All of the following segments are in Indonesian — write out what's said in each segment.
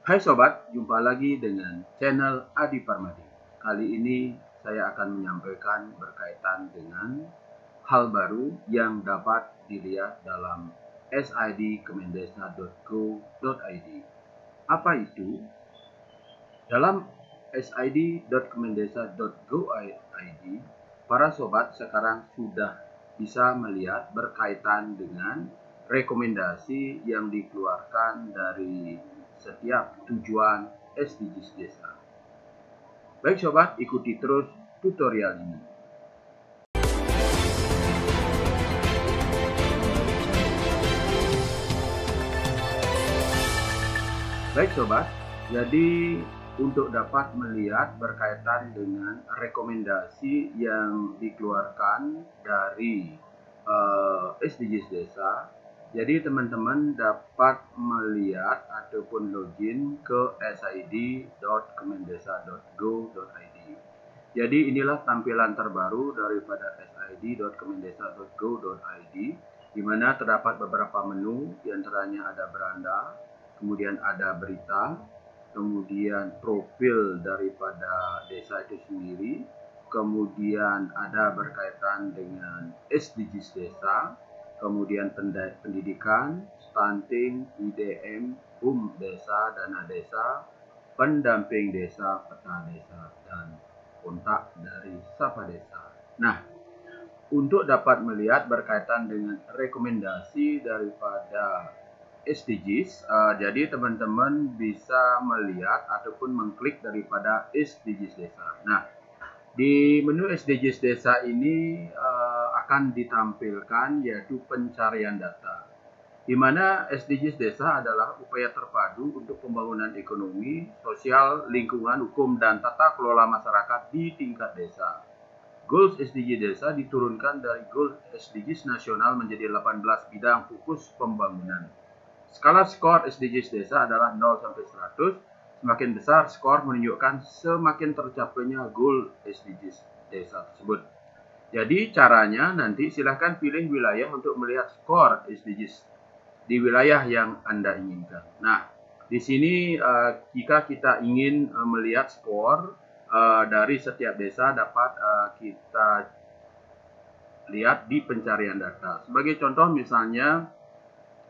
Hai sobat, jumpa lagi dengan channel Adi Parmadi. Kali ini saya akan menyampaikan berkaitan dengan hal baru yang dapat dilihat dalam sid.kemendesa.go.id. Apa itu? Dalam sid.kemendesa.go.id, para sobat sekarang sudah bisa melihat berkaitan dengan rekomendasi yang dikeluarkan dari setiap tujuan SDGs desa. Baik sobat, ikuti terus tutorial ini. Baik sobat, jadi untuk dapat melihat berkaitan dengan rekomendasi yang dikeluarkan dari SDGs desa, jadi teman-teman dapat melihat ataupun login ke sid.kemendesa.go.id. Jadi inilah tampilan terbaru daripada sid.kemendesa.go.id, di mana terdapat beberapa menu, diantaranya ada beranda, kemudian ada berita, kemudian profil daripada desa itu sendiri, kemudian ada berkaitan dengan SDGs desa, kemudian pendidikan, stunting, IDM, desa, dana desa, pendamping desa, peta desa, dan kontak dari Sapa Desa. Nah, untuk dapat melihat berkaitan dengan rekomendasi daripada SDGs, jadi teman-teman bisa melihat ataupun mengklik daripada SDGs desa. Nah, di menu SDGs desa ini akan ditampilkan yaitu pencarian data, di mana SDGs desa adalah upaya terpadu untuk pembangunan ekonomi, sosial, lingkungan, hukum, dan tata kelola masyarakat di tingkat desa. Goals SDG desa diturunkan dari Goals SDGs nasional menjadi 18 bidang fokus pembangunan. Skala skor SDGs desa adalah 0 sampai 100. Semakin besar skor menunjukkan semakin tercapainya goal SDGs desa tersebut. Jadi caranya nanti silahkan pilih wilayah untuk melihat skor SDGs di wilayah yang Anda inginkan. Nah, di sini jika kita ingin melihat skor dari setiap desa dapat kita lihat di pencarian data. Sebagai contoh misalnya,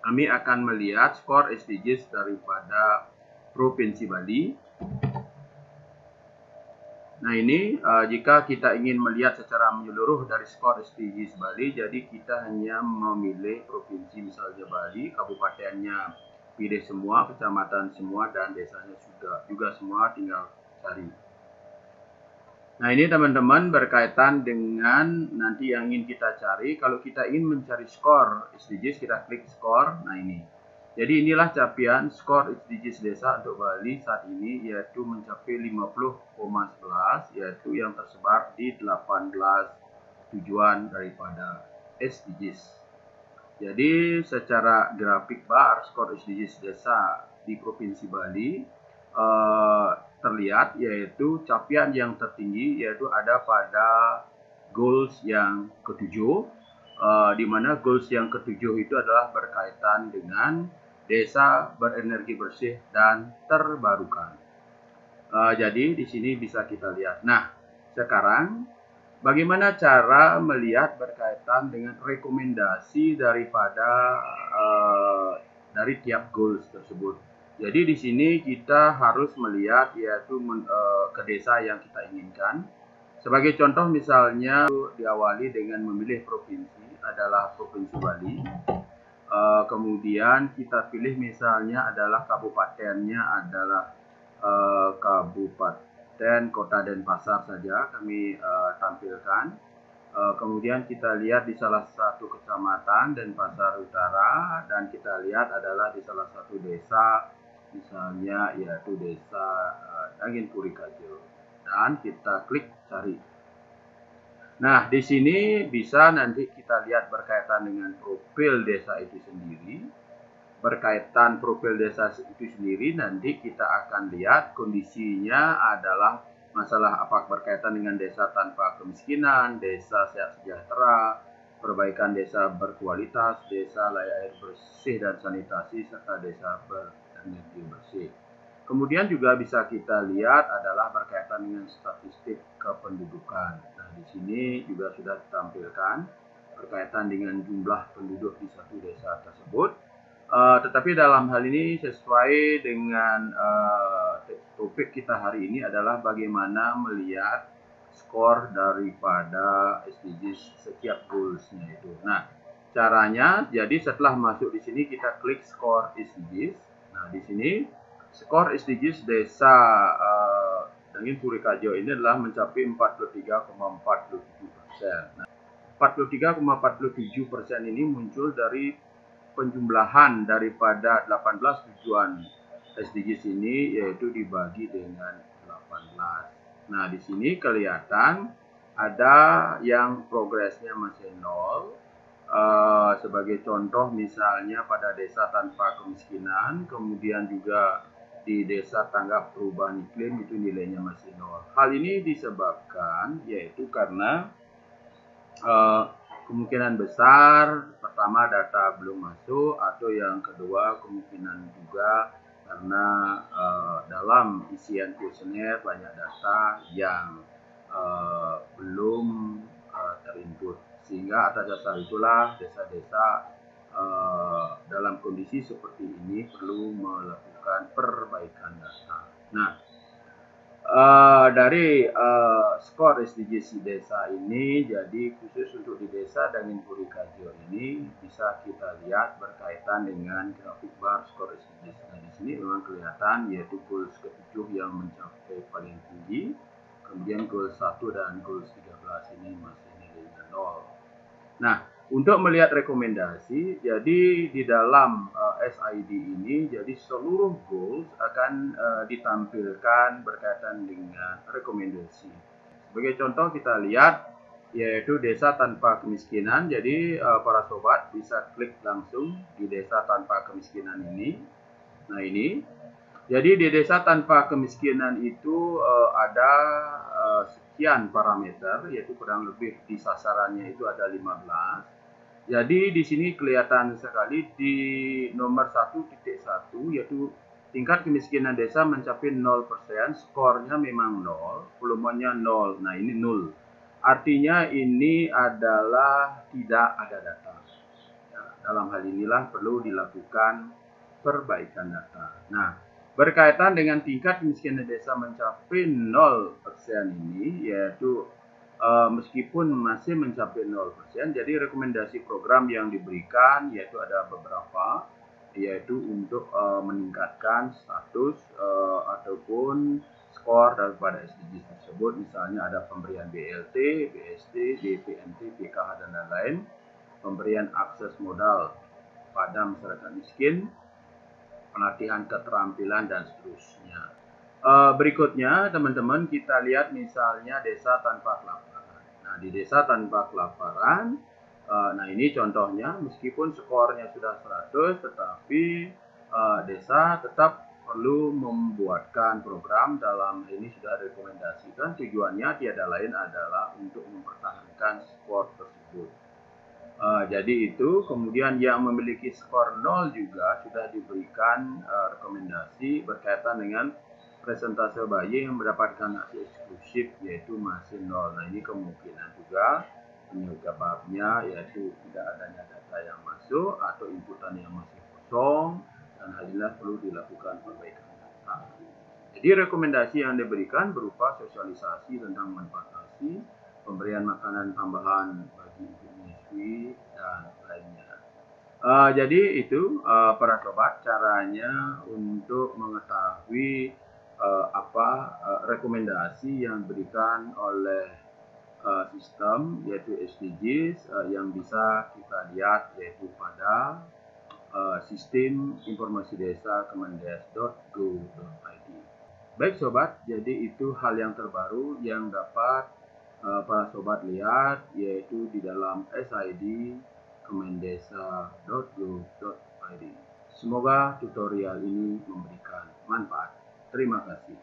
kami akan melihat skor SDGs daripada Provinsi Bali. Nah ini jika kita ingin melihat secara menyeluruh dari skor SDGs Bali, jadi kita hanya memilih provinsi misalnya Bali, kabupatennya pilih semua, kecamatan semua, dan desanya juga semua, tinggal cari. Nah ini teman-teman berkaitan dengan nanti yang ingin kita cari. Kalau kita ingin mencari skor SDGs, kita klik skor. Nah ini. Jadi inilah capaian skor SDGs desa untuk Bali saat ini, yaitu mencapai 50,11, yaitu yang tersebar di 18 tujuan daripada SDGs. Jadi secara grafik bar skor SDGs desa di Provinsi Bali terlihat yaitu capaian yang tertinggi yaitu ada pada goals yang ketujuh, di mana goals yang ketujuh itu adalah berkaitan dengan desa berenergi bersih dan terbarukan. Jadi di sini bisa kita lihat. Nah, sekarang bagaimana cara melihat berkaitan dengan rekomendasi daripada dari tiap goals tersebut. Jadi di sini kita harus melihat yaitu ke desa yang kita inginkan. Sebagai contoh misalnya diawali dengan memilih provinsi adalah Provinsi Bali. Kemudian kita pilih misalnya adalah kabupatennya adalah Kabupaten Kota Denpasar saja kami tampilkan. Kemudian kita lihat di salah satu kecamatan Denpasar Utara, dan kita lihat adalah di salah satu desa misalnya yaitu desa Dangin Purikajo, dan kita klik cari. Nah, di sini bisa nanti kita lihat berkaitan dengan profil desa itu sendiri. Berkaitan profil desa itu sendiri, nanti kita akan lihat kondisinya adalah masalah apa berkaitan dengan desa tanpa kemiskinan, desa sehat sejahtera, perbaikan desa berkualitas, desa layak air bersih dan sanitasi, serta desa berenergi bersih. Kemudian juga bisa kita lihat adalah berkaitan dengan statistik kependudukan. Nah, di sini juga sudah ditampilkan berkaitan dengan jumlah penduduk di satu desa tersebut. Tetapi dalam hal ini sesuai dengan topik kita hari ini adalah bagaimana melihat skor daripada SDGs setiap goals-nya itu. Nah, caranya jadi setelah masuk di sini kita klik skor SDGs. Nah, di sini skor SDGs desa Dangin Puri Kajo ini adalah mencapai 43,47%. Nah, 43,47% ini muncul dari penjumlahan daripada 18 tujuan SDGs ini, yaitu dibagi dengan 18. Nah, di sini kelihatan ada yang progresnya masih 0. Sebagai contoh misalnya pada desa tanpa kemiskinan, kemudian juga di desa tanggap perubahan iklim itu nilainya masih 0. Hal ini disebabkan yaitu karena kemungkinan besar pertama data belum masuk, atau yang kedua kemungkinan juga karena dalam isian kuesioner banyak data yang belum terinput, sehingga atas dasar itulah desa-desa dalam kondisi seperti ini perlu melakukan perbaikan data. Nah, dari skor SDGs desa ini, jadi khusus untuk di desa Dangin Puri Kajo ini bisa kita lihat berkaitan dengan grafik bar skor SDGs. Nah, di sini memang kelihatan yaitu goals ke-7 yang mencapai paling tinggi, kemudian goals 1 dan goals 13 ini masih nilainya 0. Nah, untuk melihat rekomendasi, jadi di dalam SID ini, jadi seluruh goals akan ditampilkan berkaitan dengan rekomendasi. Sebagai contoh kita lihat, yaitu desa tanpa kemiskinan. Jadi para sobat bisa klik langsung di desa tanpa kemiskinan ini. Nah, ini. Jadi di desa tanpa kemiskinan itu ada sekian parameter, yaitu kurang lebih di sasarannya itu ada 15. Jadi di sini kelihatan sekali di nomor 1.1 yaitu tingkat kemiskinan desa mencapai 0%, skornya memang 0, volumenya 0. Nah, ini 0. Artinya ini adalah tidak ada data. Ya, dalam hal inilah perlu dilakukan perbaikan data. Nah, berkaitan dengan tingkat kemiskinan desa mencapai 0% ini, yaitu meskipun masih mencapai 0%, jadi rekomendasi program yang diberikan yaitu ada beberapa, yaitu untuk meningkatkan status ataupun skor daripada SDGs tersebut. Misalnya ada pemberian BLT, BST, DPNT, PKH, dan lain-lain, pemberian akses modal pada masyarakat miskin, pelatihan keterampilan, dan seterusnya. Berikutnya teman-teman kita lihat misalnya desa tanpa kelaparan. Nah, di desa tanpa kelaparan, nah ini contohnya meskipun skornya sudah 100, tetapi desa tetap perlu membuatkan program. Dalam ini sudah rekomendasikan, tujuannya tiada lain adalah untuk mempertahankan skor tersebut. Jadi itu, kemudian yang memiliki skor 0 juga sudah diberikan rekomendasi berkaitan dengan presentase bayi yang mendapatkan hasil eksklusif, yaitu masih 0. Nah, ini kemungkinan juga penyebabnya yaitu tidak adanya data yang masuk atau inputan yang masih kosong, dan hal ini perlu dilakukan perbaikan data. Jadi rekomendasi yang diberikan berupa sosialisasi tentang manfaat ASI, pemberian makanan tambahan bagi ibu menyusui, dan lainnya. Jadi itu para sobat caranya untuk mengetahui rekomendasi yang diberikan oleh sistem yaitu SDGs yang bisa kita lihat yaitu pada sistem informasi desa kemendes.go.id. Baik sobat, jadi itu hal yang terbaru yang dapat para sobat lihat yaitu di dalam SID kemendesa.go.id. Semoga tutorial ini memberikan manfaat. Terima kasih.